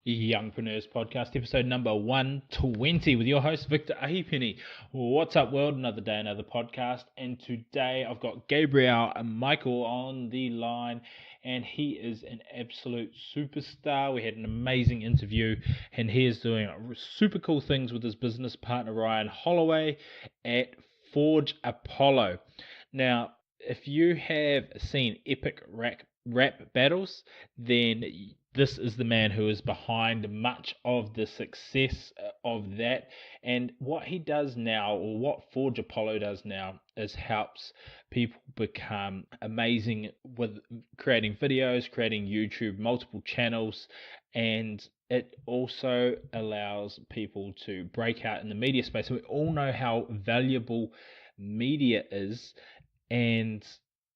Youngpreneurs Podcast, episode number 120 with your host, Victor Ahipeni. What's up, world? Another day, another podcast. And today I've got Gabriel Michael on the line, and he is an absolute superstar. We had an amazing interview, and he is doing super cool things with his business partner, Ryan Holloway, at Forge Apollo. Now, if you have seen epic rap battles, then this is the man who is behind much of the success of that. And what he does now, or what Forge Apollo does now, is helps people become amazing with creating videos, creating YouTube, multiple channels, and it also allows people to break out in the media space. We all know how valuable media is, and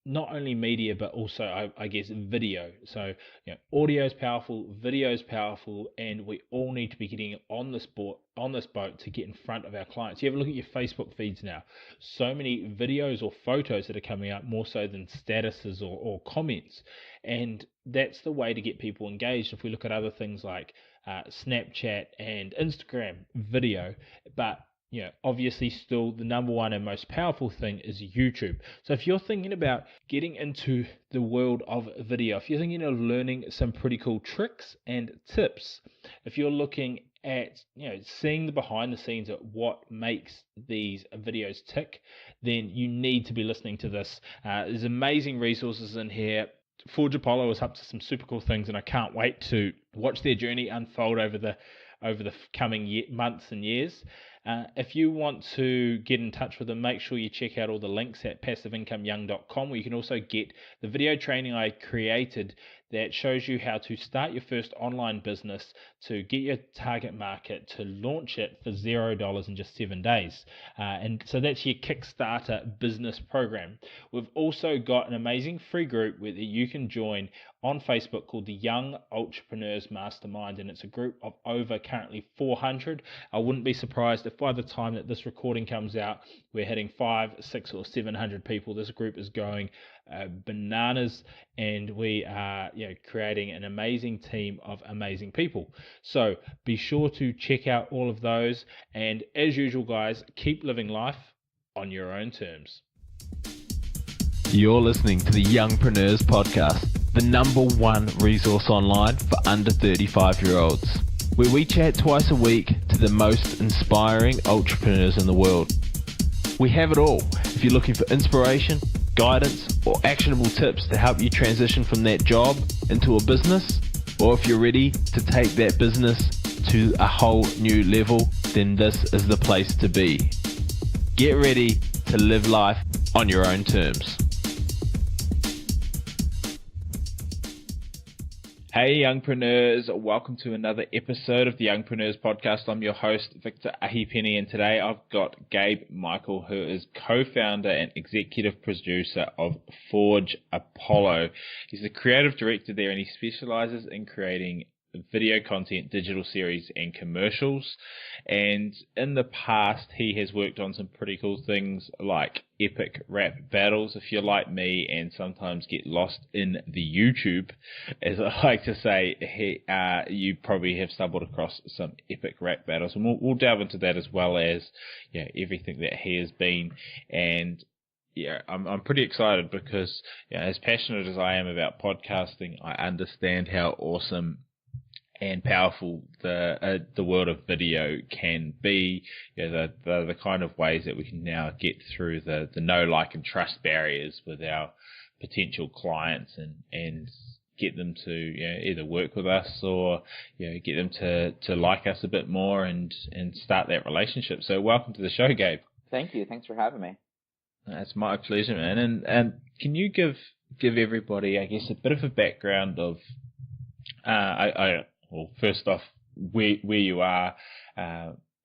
not only media, but also, I guess, video. So, audio is powerful, video is powerful, and we all need to be getting on this boat to get in front of our clients. You have a look at your Facebook feeds now. So many videos or photos that are coming up more so than statuses or comments. And that's the way to get people engaged. If we look at other things like Snapchat and Instagram video, but obviously still the number one and most powerful thing is YouTube. So if you're thinking about getting into the world of video, if you're thinking of learning some pretty cool tricks and tips, if you're looking at seeing the behind the scenes of what makes these videos tick, then you need to be listening to this. There's amazing resources in here. Forge Apollo is up to some super cool things, and I can't wait to watch their journey unfold over the coming months and years. If you want to get in touch with them, make sure you check out all the links at passiveincomeyoung.com, where you can also get the video training I created that shows you how to start your first online business, to get your target market, to launch it for $0 in just 7 days. And so that's your Kickstarter business program. We've also got an amazing free group where you can join on Facebook called the Young Entrepreneurs Mastermind, and it's a group of over currently 400. I wouldn't be surprised if by the time that this recording comes out, we're hitting 500, 600, or 700 people. This group is going bananas, and we are creating an amazing team of amazing people. So be sure to check out all of those, and as usual, guys, keep living life on your own terms. You're listening to the Youngpreneurs Podcast, the number one resource online for under 35-year-olds, where we chat twice a week to the most inspiring entrepreneurs in the world. We have it all. If you're looking for inspiration, guidance, or actionable tips to help you transition from that job into a business, or if you're ready to take that business to a whole new level, then this is the place to be. Get ready to live life on your own terms. Hey Youngpreneurs, welcome to another episode of the Youngpreneurs Podcast. I'm your host, Victor Ahipeni, and today I've got Gabe Michael, who is co-founder and executive producer of Forge Apollo. He's the creative director there, and he specializes in creating video content, digital series, and commercials. And in the past, he has worked on some pretty cool things like epic rap battles. If you're like me and sometimes get lost in the YouTube, as I like to say, you probably have stumbled across some epic rap battles, and we'll delve into that, as well as everything that he has been. And I'm pretty excited because as passionate as I am about podcasting, I understand how awesome and powerful the world of video can be. The kind of ways that we can now get through the know, like, and trust barriers with our potential clients, and get them to either work with us or get them to like us a bit more and start that relationship. So welcome to the show, Gabe. Thank you. Thanks for having me. It's my pleasure, man. And can you give everybody, I guess, a bit of a background of well, first off, where you are,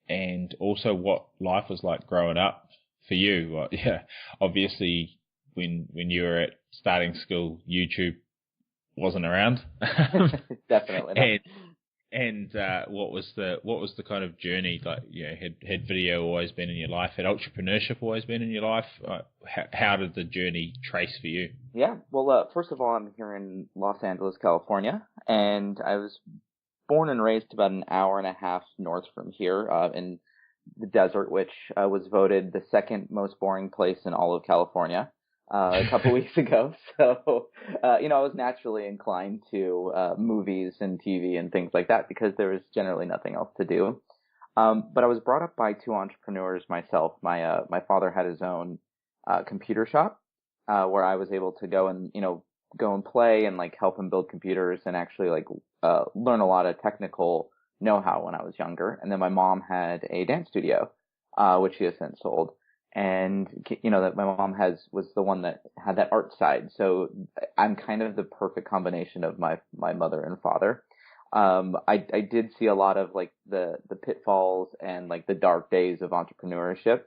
and also what life was like growing up for you. Well, obviously, when you were at starting school, YouTube wasn't around. Definitely not. And what was the kind of journey like? Had video always been in your life? Had entrepreneurship always been in your life? How did the journey trace for you? Yeah. Well, first of all, I'm here in Los Angeles, California, and I was born and raised about an hour and a half north from here, in the desert, which was voted the second most boring place in all of California a couple weeks ago. So, I was naturally inclined to movies and TV and things like that because there was generally nothing else to do. But I was brought up by two entrepreneurs myself. My father had his own computer shop where I was able to go and play and like help him build computers and actually like learn a lot of technical know-how when I was younger. And then my mom had a dance studio, which she has since sold. And that my mom was the one that had that art side. So I'm kind of the perfect combination of my mother and father. I did see a lot of like the pitfalls and like the dark days of entrepreneurship,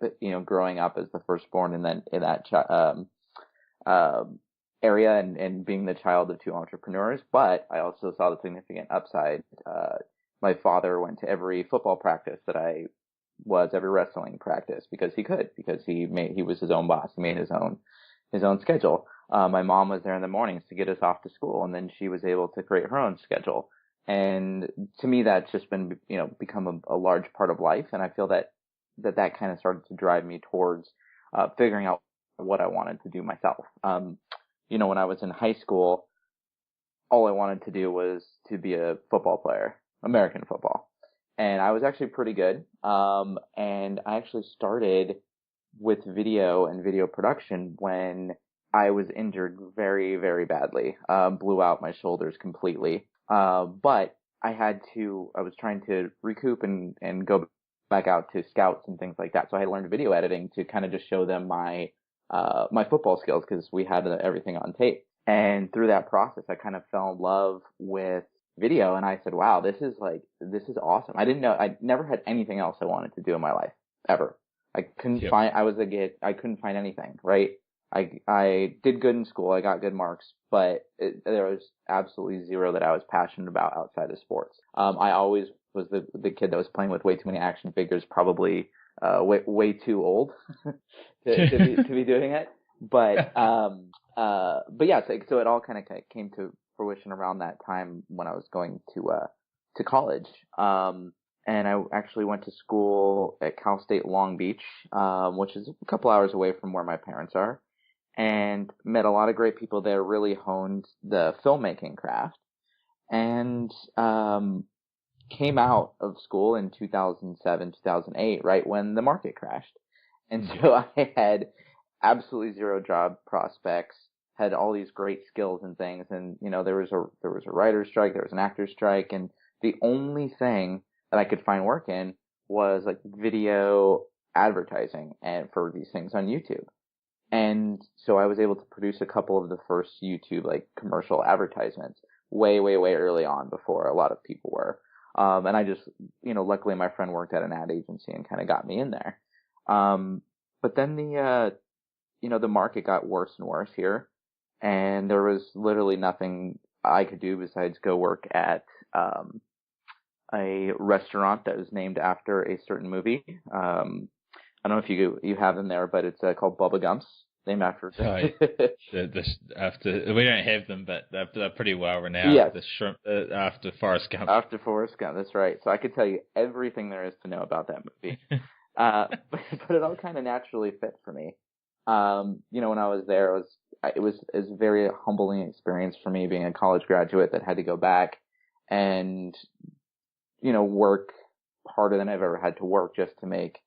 growing up as the firstborn and then in that area and being the child of two entrepreneurs. But I also saw the significant upside. My father went to every football practice that I was, every wrestling practice because he was his own boss. He made his own schedule. My mom was there in the mornings to get us off to school, and then she was able to create her own schedule. And to me, that's just been, become a large part of life. And I feel that kind of started to drive me towards figuring out what I wanted to do myself. When I was in high school, all I wanted to do was to be a football player, American football. And I was actually pretty good. And I actually started with video and video production when I was injured very, very badly, blew out my shoulders completely. But I was trying to recoup and go back out to scouts and things like that. So I learned video editing to kind of just show them my football skills because we had everything on tape. And through that process, I kind of fell in love with video, and I said, wow, this is awesome. I never had anything else I wanted to do in my life, ever. I couldn't find anything, right? I did good in school. I got good marks, but there was absolutely zero that I was passionate about outside of sports. I always was the kid that was playing with way too many action figures, probably way too old to be doing it. But yeah, so it all kind of came to fruition around that time when I was going to college. And I actually went to school at Cal State Long Beach, which is a couple hours away from where my parents are, and met a lot of great people there, really honed the filmmaking craft, and came out of school in 2007, 2008, right when the market crashed. And so I had absolutely zero job prospects, had all these great skills and things, and there was a writer's strike, there was an actor's strike, and the only thing that I could find work in was like video advertising and for these things on YouTube. And so I was able to produce a couple of the first YouTube like commercial advertisements way, way, way early on before a lot of people were. And I just, luckily my friend worked at an ad agency and kind of got me in there. But then the market got worse and worse here, and there was literally nothing I could do besides go work at a restaurant that was named after a certain movie. I don't know if you have them there, but it's called Bubba Gump's, named after. After we don't have them, but they're pretty well renowned. Yes. The shrimp after Forrest Gump. After Forrest Gump, that's right. So I could tell you everything there is to know about that movie. But it all kind of naturally fit for me. When I was there, it was a very humbling experience for me being a college graduate that had to go back and work harder than I've ever had to work just to make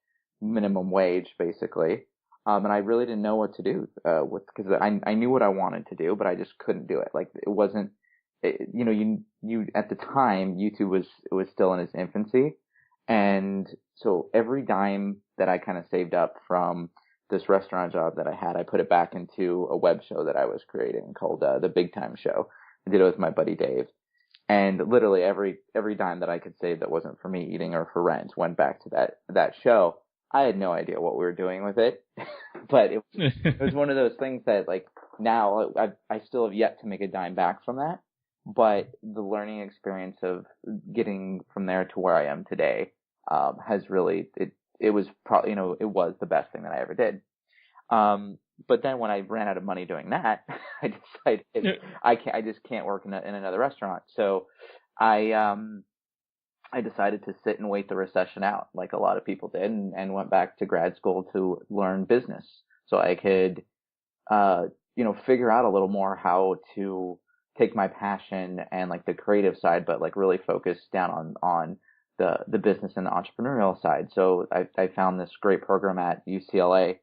minimum wage, basically. And I really didn't know what to do because I knew what I wanted to do, but I just couldn't do it. Like it wasn't, you at the time YouTube was still in its infancy, and so every dime that I kind of saved up from this restaurant job that I had, I put it back into a web show that I was creating called The Big Time Show. I did it with my buddy Dave. And literally every dime that I could save that wasn't for me eating or for rent went back to that show. I had no idea what we were doing with it, but it was one of those things that like now I still have yet to make a dime back from that, but the learning experience of getting from there to where I am today has really it was probably it was the best thing that I ever did. But then when I ran out of money doing that, I decided I just can't work in another restaurant. So I I decided to sit and wait the recession out, like a lot of people did, and went back to grad school to learn business so I could, figure out a little more how to take my passion and like the creative side, but like really focus down on the business and the entrepreneurial side. So I found this great program at UCLA. It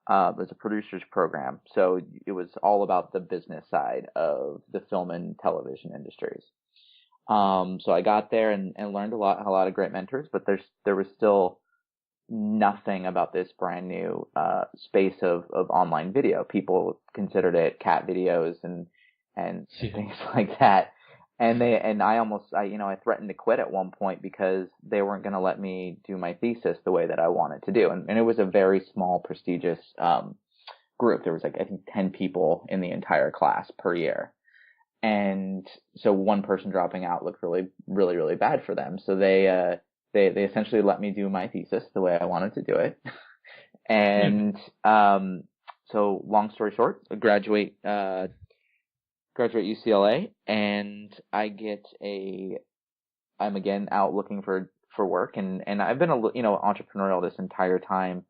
was a producer's program, so it was all about the business side of the film and television industries. So I got there and learned a lot of great mentors, but there was still nothing about this brand new space of online video. People considered it cat videos and things like that. And I threatened to quit at one point because they weren't going to let me do my thesis the way that I wanted to do. And it was a very small, prestigious group. There was like, I think 10 people in the entire class per year. And so one person dropping out looked really, really, really bad for them. So they essentially let me do my thesis the way I wanted to do it. And so long story short, I graduate UCLA, and I'm again out looking for work, and I've been entrepreneurial this entire time.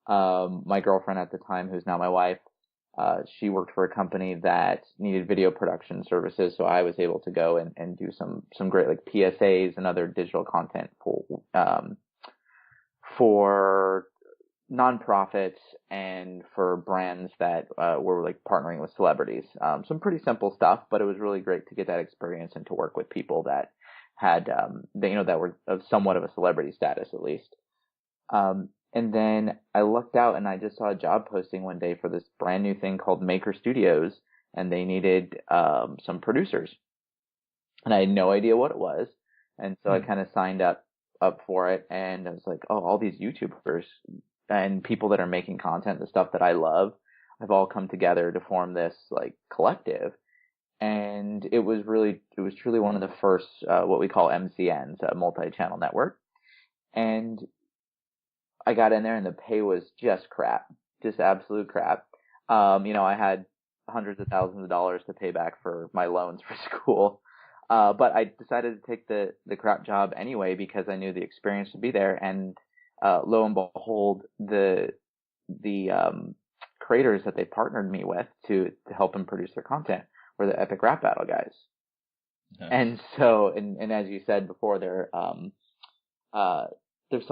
My girlfriend at the time, who's now my wife, she worked for a company that needed video production services, so I was able to go and do some great like PSAs and other digital content for nonprofits and for brands that were like partnering with celebrities. Some pretty simple stuff, but it was really great to get that experience and to work with people that had that were of somewhat of a celebrity status at least. And then I looked out and I just saw a job posting one day for this brand new thing called Maker Studios, and they needed some producers. And I had no idea what it was. And so I kind of signed up for it, and I was like, oh, all these YouTubers and people that are making content, the stuff that I love, have all come together to form this like collective. And it was truly one of the first, what we call MCNs, a multi-channel network. And I got in there and the pay was just crap, just absolute crap. I had hundreds of thousands of dollars to pay back for my loans for school. But I decided to take the crap job anyway because I knew the experience would be there. And lo and behold, the creators that they partnered me with to help them produce their content were the Epic Rap Battle guys. Yeah. And so, and as you said before, they're just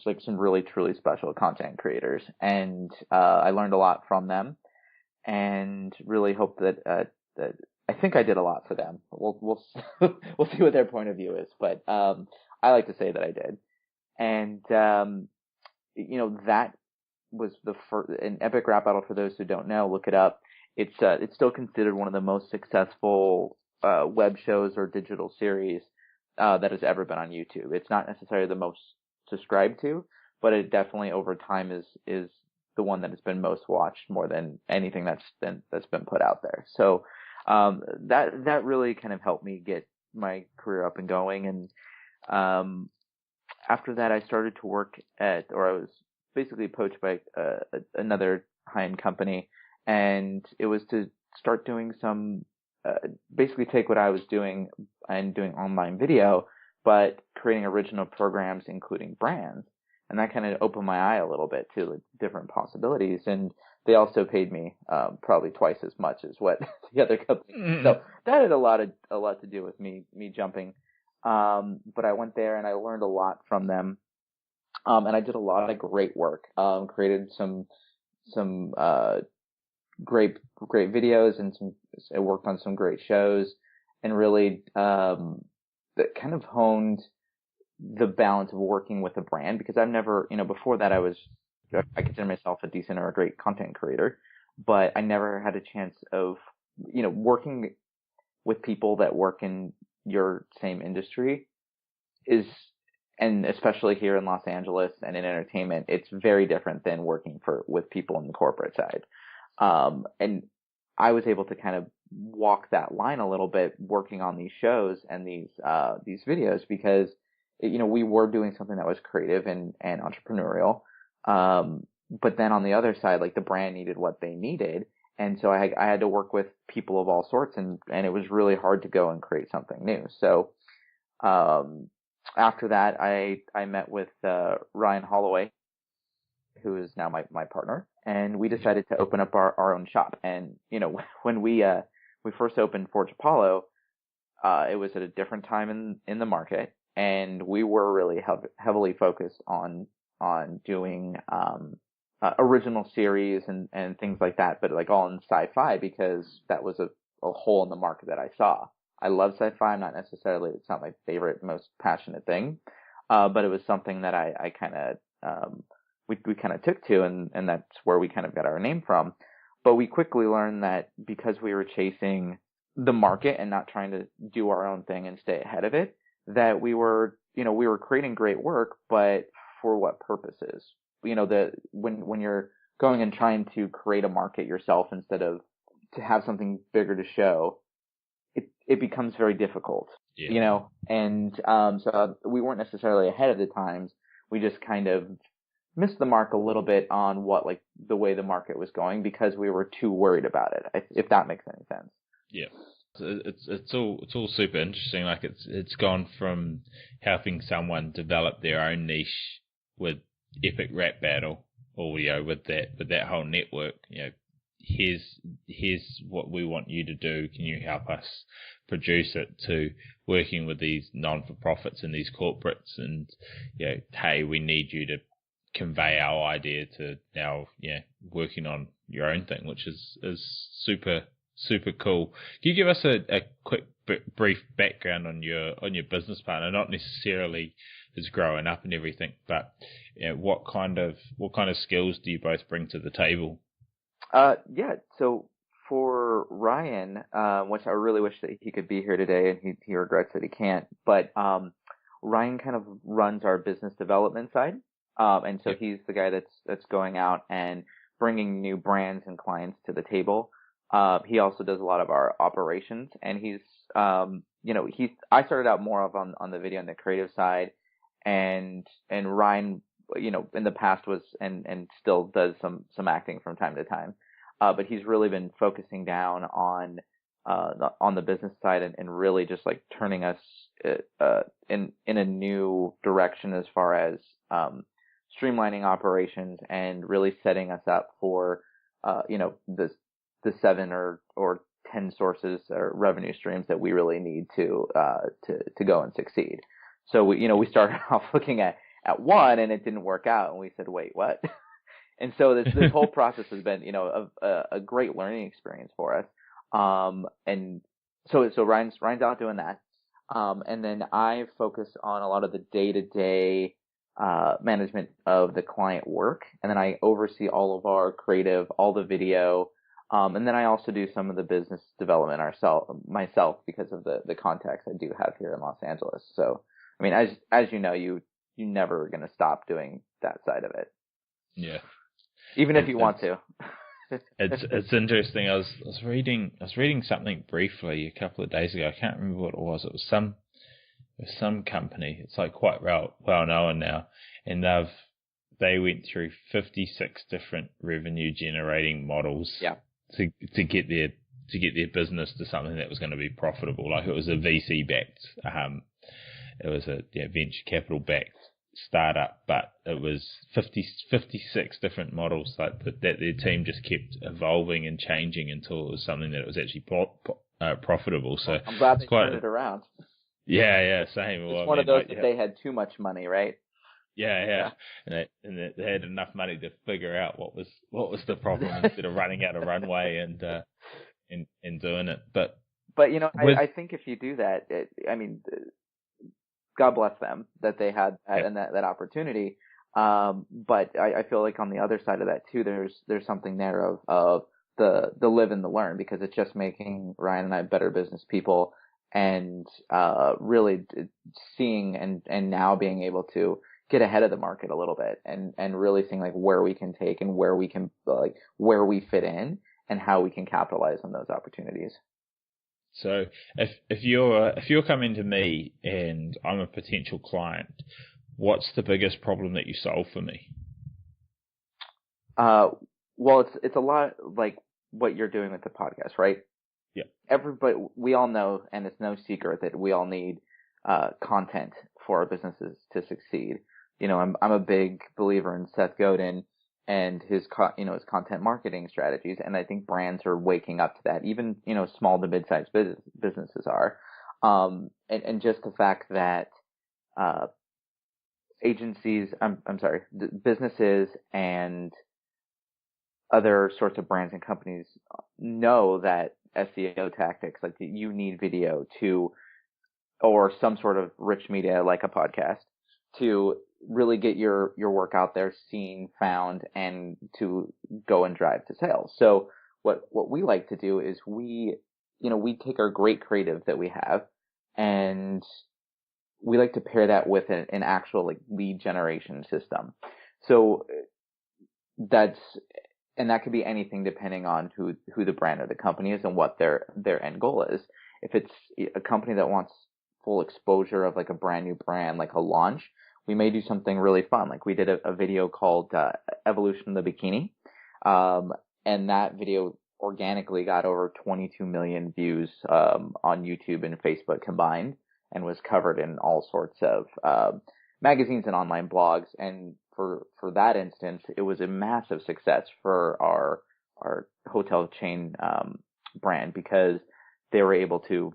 like some really truly special content creators, and I learned a lot from them, and really hope that I think I did a lot for them. We'll see what their point of view is, but I like to say that I did, and that was the first. An Epic Rap Battle, for those who don't know, look it up. It's still considered one of the most successful web shows or digital series that has ever been on YouTube. It's not necessarily the most subscribed to, but it definitely over time is the one that has been most watched more than anything that's been put out there. So that really kind of helped me get my career up and going. And after that, I started to work I was basically poached by another high-end company, and it was to start doing some basically take what I was doing and doing online video, but creating original programs including brands. And that kind of opened my eye a little bit to like, different possibilities. And they also paid me probably twice as much as what the other company. Mm-hmm. So that had a lot to do with me jumping. But I went there and I learned a lot from them. And I did a lot of great work. Created some great videos, and I worked on some great shows, and really that kind of honed the balance of working with a brand, because I've never, before that I consider myself a decent or a great content creator, but I never had a chance of, working with people that work in your same industry and especially here in Los Angeles and in entertainment, it's very different than working with people in the corporate side. And I was able to kind of walk that line a little bit working on these shows and these videos, because, we were doing something that was creative and entrepreneurial. But then on the other side, like the brand needed what they needed. And so I had to work with people of all sorts, and it was really hard to go and create something new. So, after that, I met with Ryan Holloway, who is now my partner, and we decided to open up our own shop. And when we first opened Forge Apollo, it was at a different time in the market, and we were really heavily focused on doing original series and things like that, but like all in sci-fi, because that was a hole in the market that I saw. I love sci-fi. It's not my favorite, most passionate thing, but it was something that I kind of we kind of took to, and that's where we kind of got our name from. But we quickly learned that because we were chasing the market and not trying to do our own thing and stay ahead of it, that we were creating great work, but for what purposes? When you're going and trying to create a market yourself instead of to have something bigger to show, it becomes very difficult. Yeah. And so we weren't necessarily ahead of the times. We just kind of missed the mark a little bit on the way the market was going, because we were too worried about it, if that makes any sense. Yeah. It's all super interesting. Like it's gone from helping someone develop their own niche with epic rap battle, or with that whole network. Here's what we want you to do. Can you help us produce it? To working with these non-for-profits and these corporates, and hey, we need you to convey our idea, to now working on your own thing, which is super cool. Can you give us a quick brief background on your business partner? Not necessarily his growing up and everything, but what kind of skills do you both bring to the table? Yeah. So for Ryan, which I really wish that he could be here today, and he regrets that he can't. But Ryan kind of runs our business development side, and so he's the guy that's going out and bringing new brands and clients to the table. He also does a lot of our operations, and I started out more on the video and the creative side, and Ryan, in the past was and still does some acting from time to time, but he's really been focusing down on the business side, and really just like turning us in a new direction as far as streamlining operations, and really setting us up for the 7 or 10 sources or revenue streams that we really need to go and succeed. So we started off looking at one, and it didn't work out, and we said, wait, what? And so this whole process has been a great learning experience for us. And so Ryan's out doing that, and then I focus on a lot of the day-to-day management of the client work, and then I oversee all of our creative, all the video. And then I also do some of the business development myself, because of the contacts I do have here in Los Angeles. So, I mean, as you know, you're never going to stop doing that side of it. Yeah. Even if you want to. It's interesting. I was reading something briefly a couple of days ago. I can't remember what it was. It was some company. It's like quite well known now, and they went through 56 different revenue generating models. Yeah. To get their business to something that was going to be profitable. Like it was a VC backed, it was a venture capital backed startup, but it was 56 different models that their team just kept evolving and changing until it was something that it was actually profitable. So I'm glad they turned it around. Yeah, same. It's one of those that they had too much money, right? Yeah. And they had enough money to figure out what was the problem instead of running out of runway and doing it. But I think if you do that, God bless them that they had and that opportunity. But I feel like on the other side of that too, there's something there of the live and the learn, because it's just making Ryan and I better business people, and really seeing and now being able to get ahead of the market a little bit, and really seeing like where we can take and where we can where we fit in and how we can capitalize on those opportunities. So if you're coming to me and I'm a potential client, what's the biggest problem that you solve for me? Well, it's a lot like what you're doing with the podcast, right? Yeah. We all know, and it's no secret that we all need content for our businesses to succeed. I'm a big believer in Seth Godin and his content marketing strategies, and I think brands are waking up to that. Even small to mid-sized businesses are, and just the fact that agencies, businesses and other sorts of brands and companies know that SEO tactics, like you need video or some sort of rich media like a podcast to really get your work out there, seen, found, and to go and drive to sales. So what we like to do is we take our great creative that we have, and we like to pair that with an actual like lead generation system. So that could be anything depending on who the brand or the company is and what their end goal is. If it's a company that wants full exposure of like a brand new brand, like a launch, we may do something really fun. Like we did a video called Evolution of the Bikini. And that video organically got over 22 million views on YouTube and Facebook combined, and was covered in all sorts of magazines and online blogs. And for that instance, it was a massive success for our hotel chain brand, because they were able to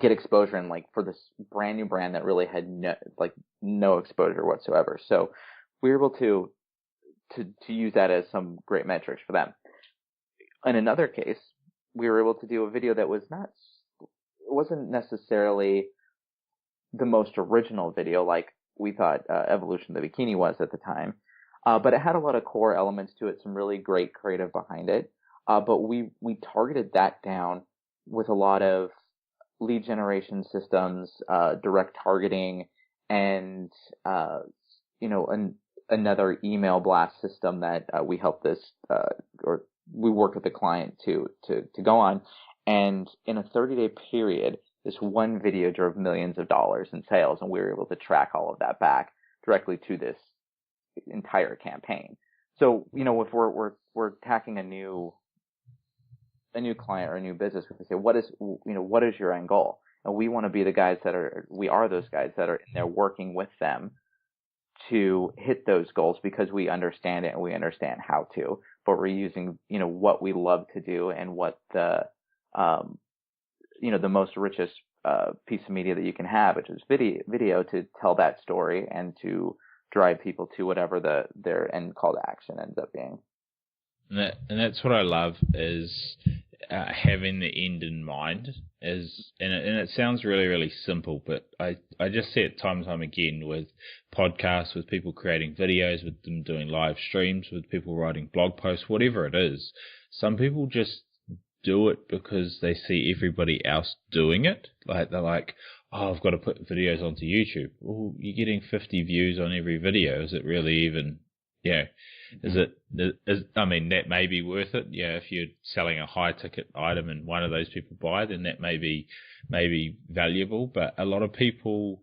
get exposure, and like for this brand new brand that really had no exposure whatsoever. So we were able to use that as some great metrics for them. In another case, we were able to do a video that wasn't necessarily the most original video like we thought Evolution of the Bikini was at the time, but it had a lot of core elements to it, some really great creative behind it. But we targeted that down with a lot of lead generation systems, direct targeting, and another email blast system that we helped or we worked with the client to go on. And in a 30-day period, this one video drove millions of dollars in sales, and we were able to track all of that back directly to this entire campaign. So if we're attacking a new client or a new business, we say, what is your end goal? And we want to be the guys we are those guys that are in there working with them to hit those goals, because we understand it and we understand how to, but we're using, what we love to do and what the most richest piece of media that you can have, which is video, to tell that story and to drive people to whatever their end call to action ends up being. And that's what I love, is having the end in mind. And it sounds really, really simple, but I just see it time and time again with podcasts, with people creating videos, with them doing live streams, with people writing blog posts, whatever it is. Some people just do it because they see everybody else doing it. Like they're like, oh, I've got to put videos onto YouTube. Well, you're getting 50 views on every video. Is it really even, I mean, that may be worth it. Yeah, if you're selling a high ticket item and one of those people buy, then that may be valuable. But a lot of people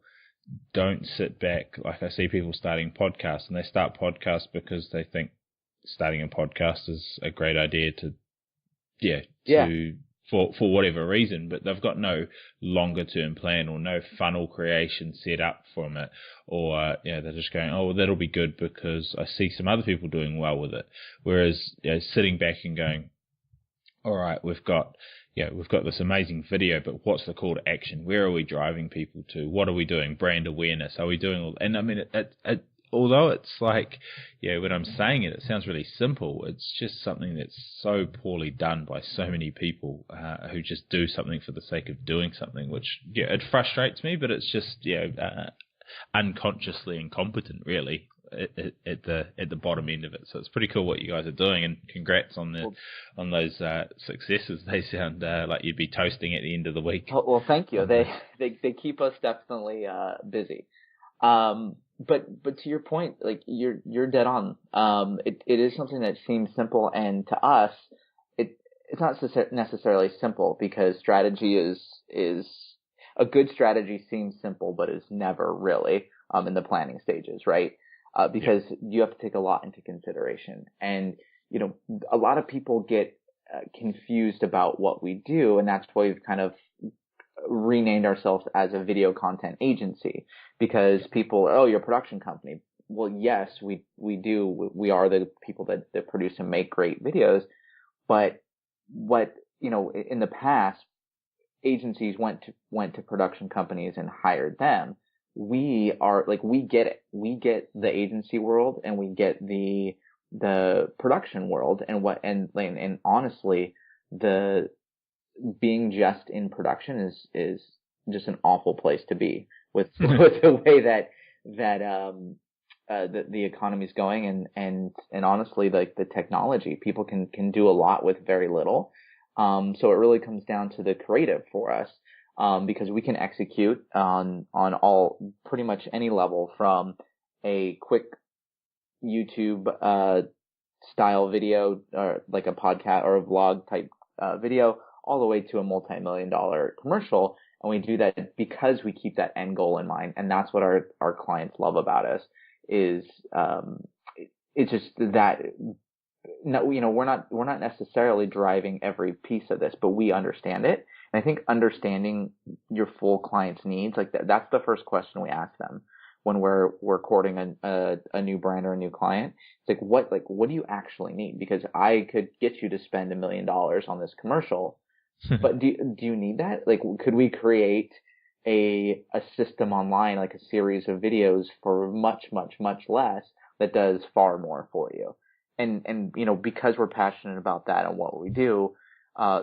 don't sit back. Like I see people starting podcasts, and they start podcasts because they think starting a podcast is a great idea for whatever reason, but they've got no longer term plan or no funnel creation set up from it, or they're just going, oh, well, that'll be good because I see some other people doing well with it. Whereas sitting back and going, all right, we've got this amazing video, but what's the call to action? Where are we driving people to? What are we doing? Brand awareness. Are we doing all? And I mean, although it's like, when I'm saying it sounds really simple. It's just something that's so poorly done by so many people who just do something for the sake of doing something, which, it frustrates me, but it's just, unconsciously incompetent, really, at the bottom end of it. So it's pretty cool what you guys are doing, and congrats on those successes. They sound like you'd be toasting at the end of the week. Well, thank you. They keep us definitely busy. But to your point, like you're dead on. It is something that seems simple, and to us, it's not necessarily simple, because strategy is a good strategy seems simple, but is never really in the planning stages, right? Because you have to take a lot into consideration, and a lot of people get confused about what we do, and that's why we've kind of renamed ourselves as a video content agency because people, oh, you're a production company. Well, yes, we do. We are the people that produce and make great videos. But what, in the past, agencies went to production companies and hired them. We are like, we get it. We get the agency world and we get the production world and honestly, the being just in production is just an awful place to be with the way that the economy's going and honestly, like the technology, people can do a lot with very little. So it really comes down to the creative for us, because we can execute on all pretty much any level, from a quick YouTube style video or like a podcast or a vlog type video, all the way to a multi-million-dollar commercial. And we do that because we keep that end goal in mind, and that's what our clients love about us. Is it's just that, no, we're not necessarily driving every piece of this, but we understand it. And I think understanding your full client's needs, like that's the first question we ask them when we're courting a new brand or a new client. It's what do you actually need? Because I could get you to spend $1 million on this commercial, but do you need that? Like, could we create a system online, like a series of videos for much, much, much less that does far more for you? And because we're passionate about that and what we do,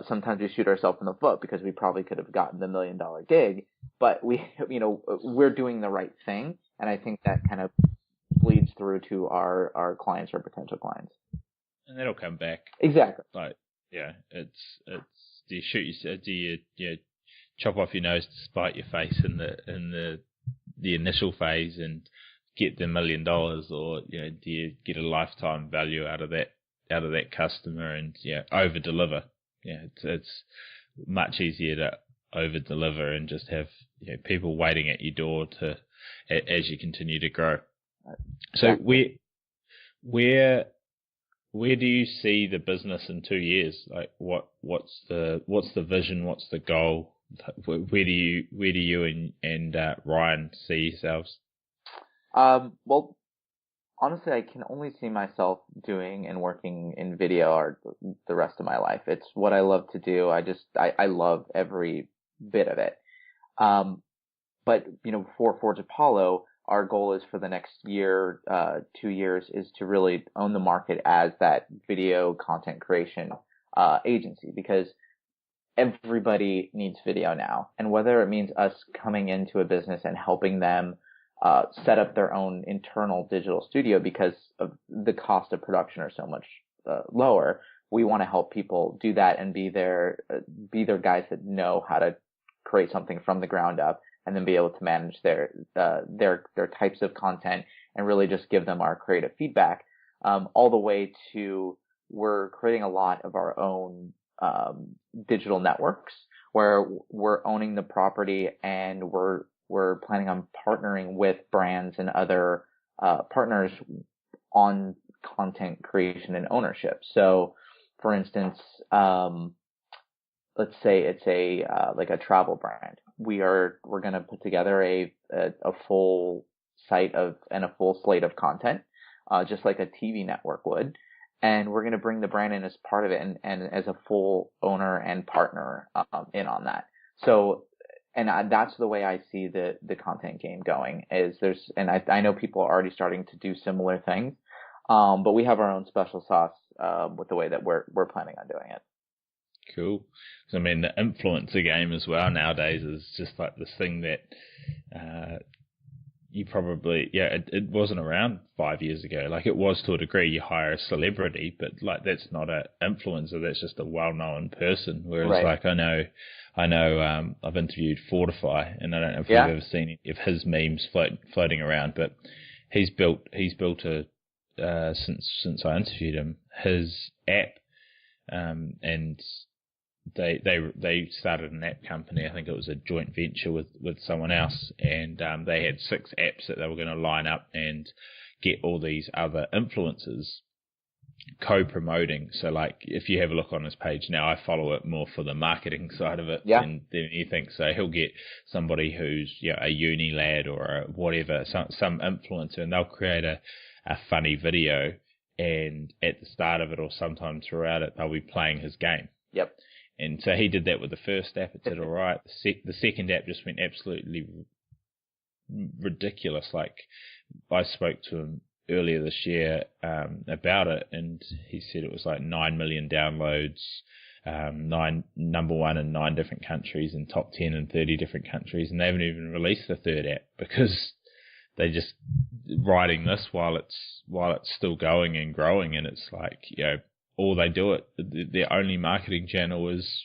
sometimes we shoot ourselves in the foot because we probably could have gotten the $1 million gig, but we're doing the right thing. And I think that kind of bleeds through to our clients or potential clients. And that'll come back. Exactly. Like, yeah, it's do you chop off your nose to spite your face in the initial phase and get the $1 million, or do you get a lifetime value out of that customer and over deliver? It's much easier to over deliver and just have people waiting at your door as you continue to grow. So where do you see the business in 2 years? Like what's the vision? What's the goal? Where do you and Ryan see yourselves? Well, honestly, I can only see myself doing and working in video or the rest of my life. It's what I love to do. I love every bit of it. But for Forge Apollo, our goal is for the next year, 2 years, is to really own the market as that video content creation agency, because everybody needs video now. And whether it means us coming into a business and helping them set up their own internal digital studio because of the cost of production are so much lower, we want to help people do that and be their guys that know how to create something from the ground up, and then be able to manage their types of content and really just give them our creative feedback, all the way to we're creating a lot of our own digital networks where we're owning the property, and we're planning on partnering with brands and other partners on content creation and ownership. So, for instance, let's say it's like a travel brand. We're going to put together a full site and a full slate of content, just like a TV network would. And we're going to bring the brand in as part of it and as a full owner and partner in on that. So, and that's the way I see the content game going. And I know people are already starting to do similar things, but we have our own special sauce with the way that we're planning on doing it. Cool. So, I mean, the influencer game as well nowadays is just like this thing that you probably, it wasn't around 5 years ago. Like, it was to a degree. You hire a celebrity, but like that's not an influencer. That's just a well-known person. Whereas, right. Like, I know, I've interviewed Fortify, and I don't know if you've ever seen any of his memes floating around, but he's built a since I interviewed him, his app, and they started an app company. I think it was a joint venture with someone else, and they had 6 apps that they were going to line up and get all these other influencers co-promoting. So like if you have a look on his page now, I follow it more for the marketing side of it than anything. So he'll get somebody who's a uni lad or a whatever, some influencer, and they'll create a funny video, and at the start of it or sometimes throughout it, they'll be playing his game. Yep. And so he did that with the first app. It did all right. The second app just went absolutely ridiculous. Like I spoke to him earlier this year about it, and he said it was like 9 million downloads, number one in 9 different countries and top 10 in 30 different countries, and they haven't even released the third app because they're just riding this while it's still going and growing. And it's like, all they do it, their only marketing channel is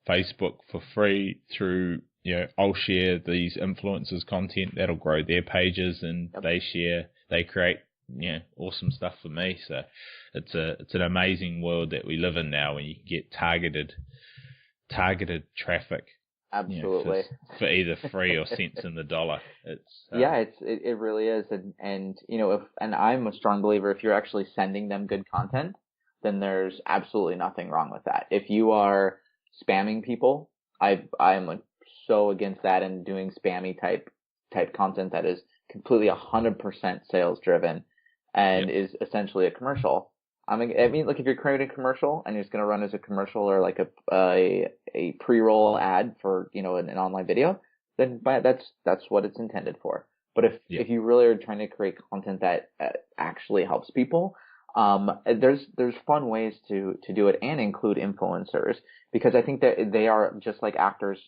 Facebook for free through, I'll share these influencers' content that'll grow their pages, and they create awesome stuff for me. So it's an amazing world that we live in now, when you can get targeted traffic. Absolutely. For either free or cents in the dollar. It really is. And and I'm a strong believer, if you're actually sending them good content, then there's absolutely nothing wrong with that. If you are spamming people, I'm so against that, and doing spammy type content that is completely 100% sales driven and is essentially a commercial. I mean, like if you're creating a commercial and it's going to run as a commercial or like a pre-roll ad for an online video, then that's what it's intended for. But if you really are trying to create content that actually helps people, there's fun ways to do it and include influencers, because I think that they are just like actors,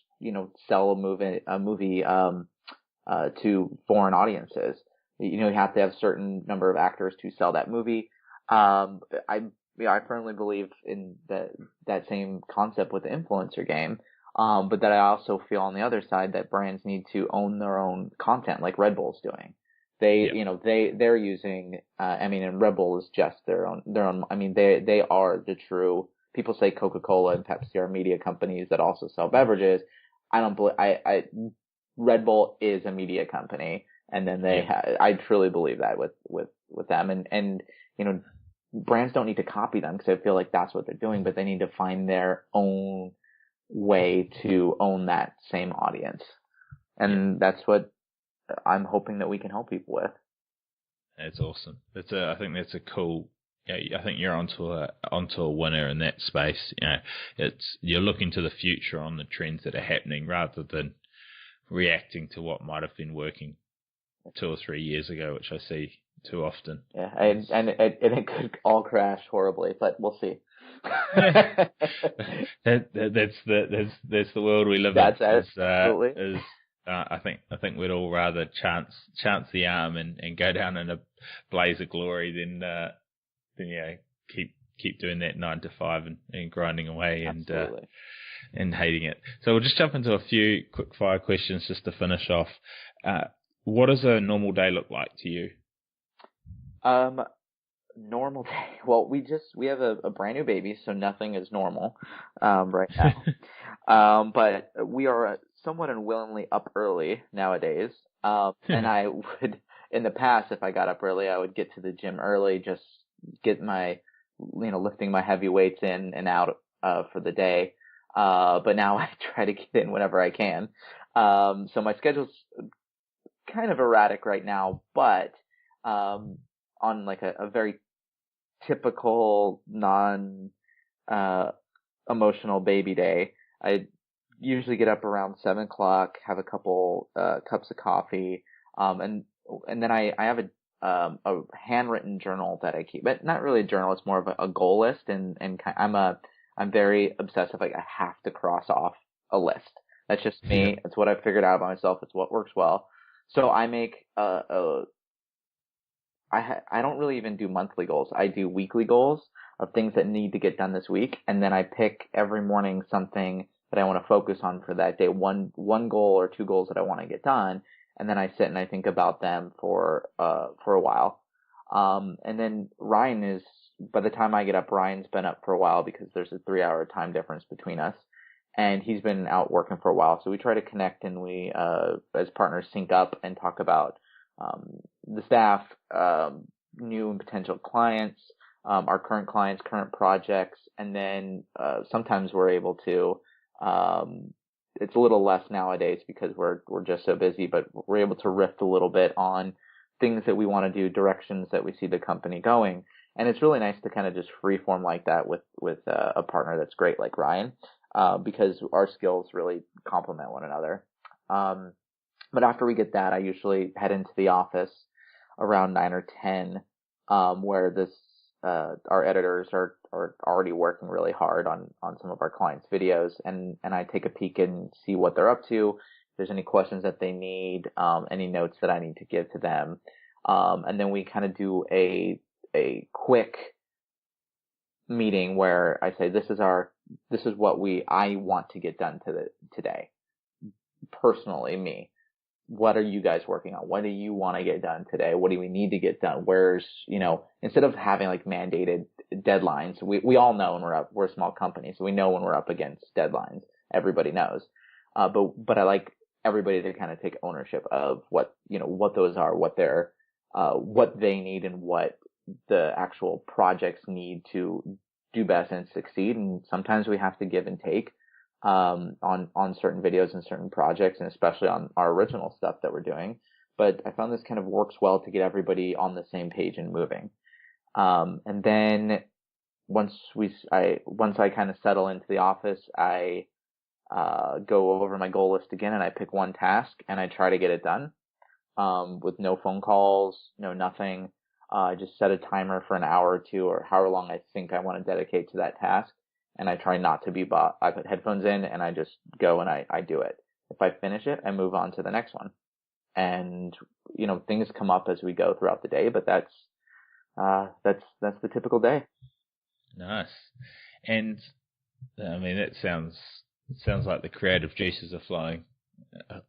sell a movie to foreign audiences. You have to have a certain number of actors to sell that movie. I firmly believe in that same concept with the influencer game. But that I also feel on the other side that brands need to own their own content, like Red Bull's doing. They're using, and Red Bull is just their own, they are the true, people say Coca-Cola and Pepsi are media companies that also sell beverages. I don't believe, Red Bull is a media company, and then I truly believe that with them, and brands don't need to copy them, because I feel like that's what they're doing, but they need to find their own way to own that same audience. And that's what I'm hoping that we can help people with. That's awesome. I think that's a cool. I think you're onto a winner in that space. You're looking to the future on the trends that are happening, rather than reacting to what might have been working 2 or 3 years ago, which I see too often. Yeah, and it could all crash horribly, but we'll see. That's the world we live in. That's absolutely. I think we'd all rather chance the arm and go down in a blaze of glory than keep doing that 9 to 5 and grinding away and hating it. So we'll just jump into a few quick fire questions just to finish off. What does a normal day look like to you? Normal day. Well, we have a brand new baby, so nothing is normal right now. But we are somewhat unwillingly up early nowadays. And I would, in the past, if I got up early, I would get to the gym early, just get my, lifting my heavy weights in and out for the day. But now I try to get in whenever I can. So my schedule's kind of erratic right now, but on like a very typical emotional baby day, I usually get up around 7 o'clock, have a couple cups of coffee, and then I have a handwritten journal that I keep, but not really a journal. It's more of a goal list, and I'm very obsessive. Like, I have to cross off a list. That's just me. Yeah. It's what I figured out by myself. It's what works well. So I make I don't really even do monthly goals. I do weekly goals of things that need to get done this week, and then I pick every morning something that I want to focus on for that day. One goal or 2 goals that I want to get done, and then I sit and I think about them for a while. And then Ryan is, by the time I get up, Ryan's been up for a while, because there's a 3-hour time difference between us, and he's been out working for a while. So we try to connect, and we as partners sync up and talk about the staff, new and potential clients, our current clients, current projects, and then sometimes we're able to. It's a little less nowadays because we're just so busy, but we're able to riff a little bit on things that we want to do, directions that we see the company going, and it's really nice to kind of just freeform like that with a partner that's great like Ryan, because our skills really complement one another. But after we get that, I usually head into the office around 9 or 10, where our editors are already working really hard on some of our clients' videos, and I take a peek and see what they're up to. If there's any questions that they need, any notes that I need to give to them, and then we kind of do a quick meeting where I say, this is what I want to get done today, personally, me. What are you guys working on? What do you want to get done today? What do we need to get done? Instead of having like mandated deadlines, we all know when we're a small company, so we know when we're up against deadlines. Everybody knows. But I like everybody to kind of take ownership of what those are, what they need, and what the actual projects need to do best and succeed. And sometimes we have to give and take on certain videos and certain projects, and especially on our original stuff that we're doing. But I found this kind of works well to get everybody on the same page and moving. And then once I kind of settle into the office, I go over my goal list again, and I pick one task and I try to get it done, with no phone calls, no nothing. I just set a timer for an hour or two, or however long I think I want to dedicate to that task. And I try not to be bought. I put headphones in and I just go and I do it. If I finish it, I move on to the next one. And, things come up as we go throughout the day, but that's the typical day. Nice. And I mean, it sounds like the creative juices are flowing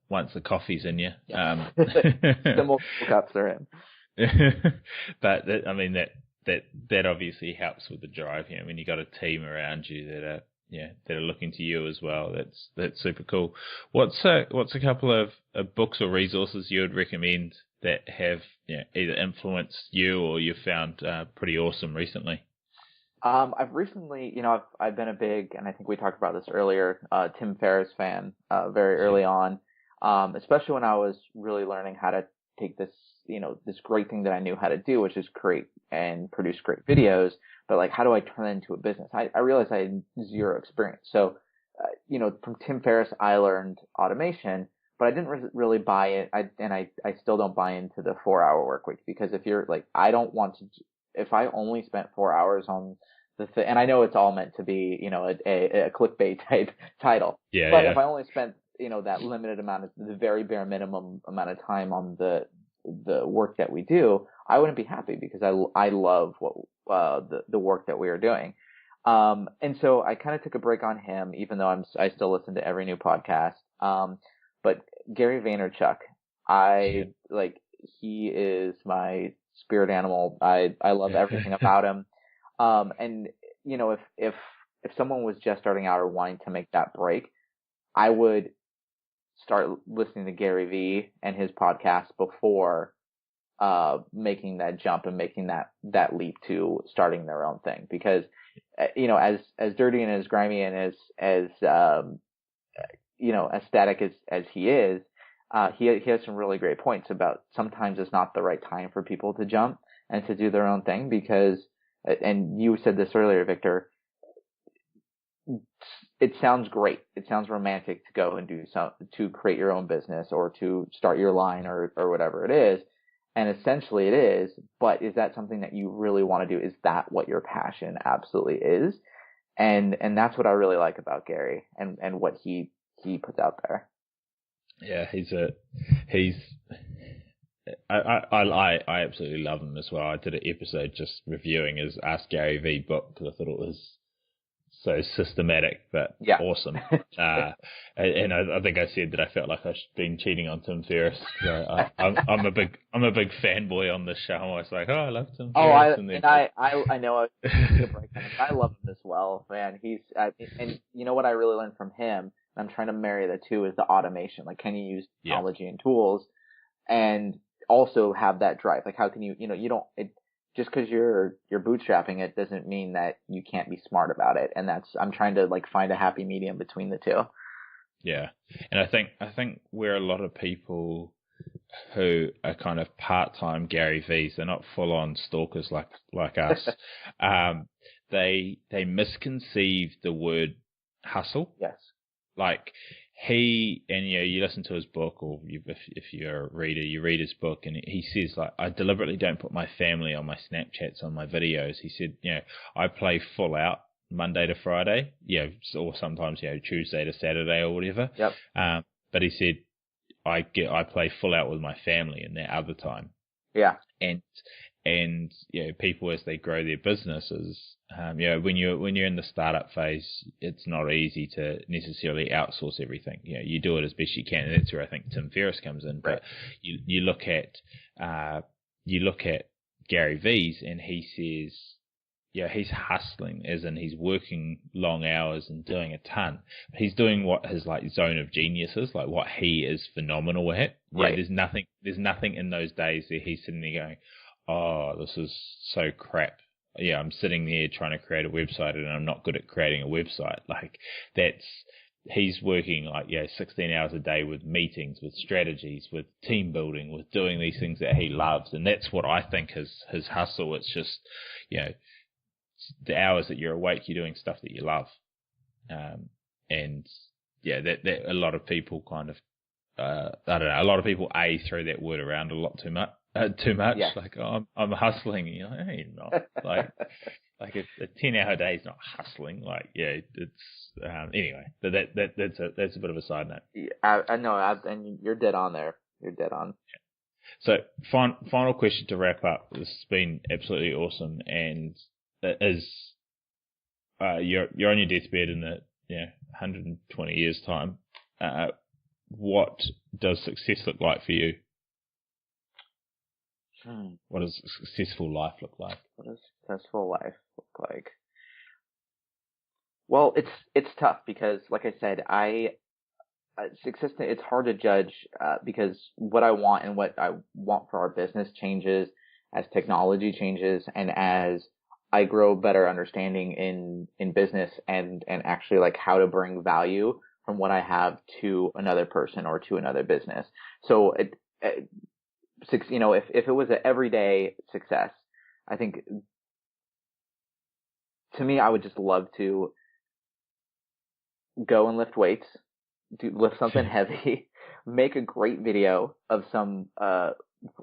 once the coffee's in you. Yeah. The multiple cups are in. But that obviously helps with the drive here. I mean, you got a team around you that are looking to you as well. That's super cool. What's a couple of books or resources you would recommend that have either influenced you or you found pretty awesome recently? I've recently, I've been a big, and I think we talked about this earlier, Tim Ferriss fan, very early on, especially when I was really learning how to take this great thing that I knew how to do, which is create and produce great videos, but like, how do I turn that into a business? I realized I had zero experience. So, from Tim Ferriss, I learned automation, but I didn't really buy it. I still don't buy into the 4-hour work week, because if you're like, if I only spent 4 hours on and I know it's all meant to be, a clickbait type title. Yeah. But if I only spent, that limited amount of the very bare minimum amount of time on the work that we do, I wouldn't be happy, because I love what the work that we are doing. And so I kind of took a break on him, even though I still listen to every new podcast. But Gary Vaynerchuk, he is my spirit animal. I love everything about him. And if someone was just starting out or wanting to make that break, I would start listening to Gary V and his podcast before making that jump and making that leap to starting their own thing. Because as dirty and as grimy and as aesthetic as he is, he has some really great points about sometimes it's not the right time for people to jump and to do their own thing, because, and you said this earlier, Victor, it sounds great. It sounds romantic to go and to create your own business or to start your line or whatever it is. And essentially it is, but is that something that you really want to do? Is that what your passion absolutely is? And that's what I really like about Gary and what he puts out there. Yeah, I absolutely love him as well. I did an episode just reviewing his Ask Gary V book because I thought it was so systematic but awesome. And I think I said that I felt like I'd been cheating on Tim Ferriss. I'm a big fanboy on this show. I was like, I love Tim Ferriss. I know I love him as well, man. And you know what I really learned from him, and I'm trying to marry the two, is the automation. Like, can you use technology and tools and also have that drive? Like, how can you just because you're bootstrapping it doesn't mean that you can't be smart about it. And I'm trying to like find a happy medium between the two. Yeah, and I think where a lot of people who are kind of part-time Gary V's, they're not full-on stalkers like us. They misconceive the word hustle. Yes. Like he, and you listen to his book, or if you're a reader, you read his book, and he says like, I deliberately don't put my family on my Snapchats, on my videos. He said, I play full out Monday to Friday, or sometimes Tuesday to Saturday or whatever. Yep. But he said I play full out with my family in that other time. Yeah. And people as they grow their businesses, when you're in the startup phase, it's not easy to necessarily outsource everything. You do it as best you can, and that's where I think Tim Ferriss comes in. Right. But you look at Gary V's, and he says, he's hustling, as in he's working long hours and doing a ton. He's doing what his like zone of genius is, like what he is phenomenal at. Right. There's nothing in those days that he's sitting there going, oh, this is so crap. I'm sitting there trying to create a website and I'm not good at creating a website. Like he's working like 16 hours a day with meetings, with strategies, with team building, with doing these things that he loves, and that's what I think is his hustle. It's just the hours that you're awake, you're doing stuff that you love, and that a lot of people kind of I don't know. A lot of people throw that word around a lot too much. Yeah. Like, oh, I'm hustling. You're like, hey, you're not. like a 10-hour day is not hustling. Like, it's anyway. But that's a bit of a side note. Yeah, I know, and you're dead on there. You're dead on. So, final question to wrap up. This has been absolutely awesome, and it is you're on your deathbed in 120 years time. What does success look like for you? What does a successful life look like? What does a successful life look like? Well, it's tough because, like I said, success. It's hard to judge because what I want and what I want for our business changes as technology changes and as I grow better understanding in business and actually like how to bring value from what I have to another person or to another business. So if it was an everyday success, I think to me, I would just love to go and lift weights, lift something heavy, make a great video of some,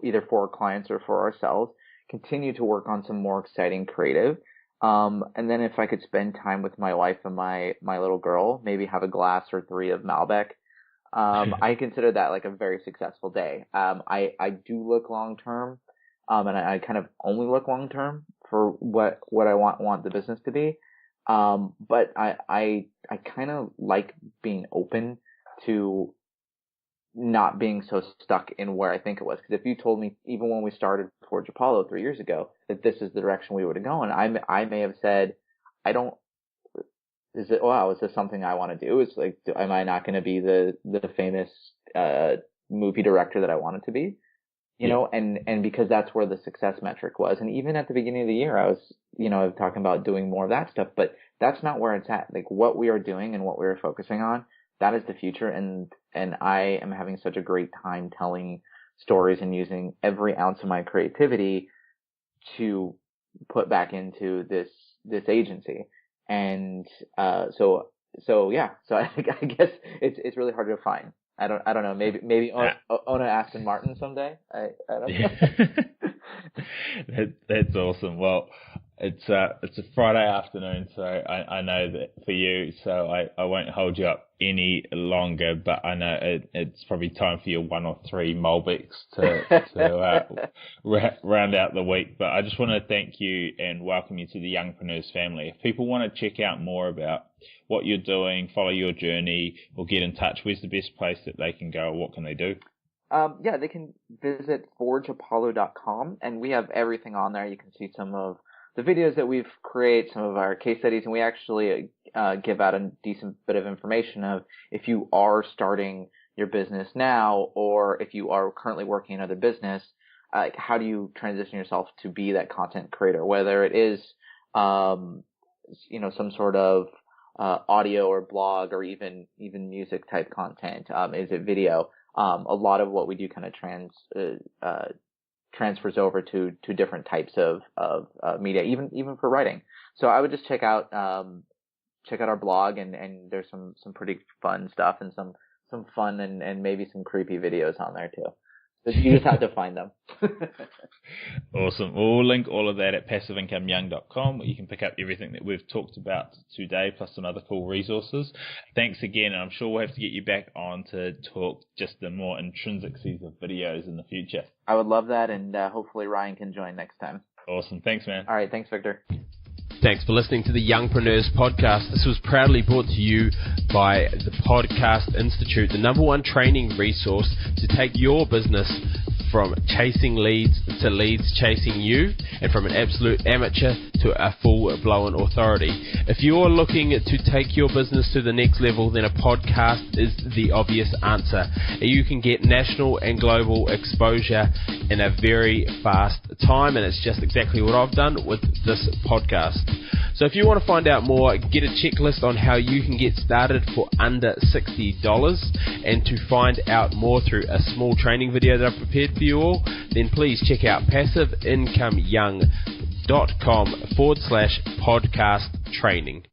either for clients or for ourselves, continue to work on some more exciting creative. And then if I could spend time with my wife and my little girl, maybe have a glass or 3 of Malbec, I consider that like a very successful day. I do look long term, and I kind of only look long term for what I want the business to be. But I kind of like being open to not being so stuck in where I think it was. Because if you told me, even when we started Forge Apollo 3 years ago, that this is the direction we would have gone, I may have said, is this something I want to do? It's like, am I not going to be the famous movie director that I wanted to be? You know, and because that's where the success metric was. And even at the beginning of the year, I was, talking about doing more of that stuff, but that's not where it's at. Like what we are doing and what we are focusing on, that is the future. And I am having such a great time telling stories and using every ounce of my creativity to put back into this agency. And, so I guess it's really hard to find. I don't know. Maybe own an Aston Martin someday. I don't know. That's awesome. Well, it's a Friday afternoon, so I know that for you, so I won't hold you up any longer. But I know it's probably time for your 1 or 3 Malbecs to round out the week. But I just want to thank you and welcome you to the Youngpreneurs family. If people want to check out more about what you're doing, follow your journey, or get in touch, where's the best place that they can go? What can they do? They can visit forgeapollo.com, and we have everything on there. You can see some of the videos that we've created, some of our case studies, and we actually give out a decent bit of information of if you are starting your business now or if you are currently working in another business, like, how do you transition yourself to be that content creator, whether it is, some sort of audio or blog or even music type content. Is it video? A lot of what we do kind of transfers over to different types of media, even for writing. So I would just check out our blog, and there's some pretty fun stuff and some fun and maybe some creepy videos on there too. But you just have to find them. Awesome. We'll link all of that at passiveincomeyoung.com, where you can pick up everything that we've talked about today, plus some other cool resources. Thanks again, and I'm sure we'll have to get you back on to talk just the more intrinsics of videos in the future. I would love that, and hopefully Ryan can join next time. Awesome. Thanks, man. All right. Thanks, Victor. Thanks for listening to the Youngpreneurs Podcast. This was proudly brought to you by the Podcast Institute, the #1 training resource to take your business from chasing leads to leads chasing you, and from an absolute amateur to a full-blown authority. If you're looking to take your business to the next level, then a podcast is the obvious answer. You can get national and global exposure in a very fast time, and it's just exactly what I've done with this podcast. So if you want to find out more, get a checklist on how you can get started for under $60, and to find out more through a small training video that I've prepared for you all, then please check out passiveincomeyoung.com/podcast training.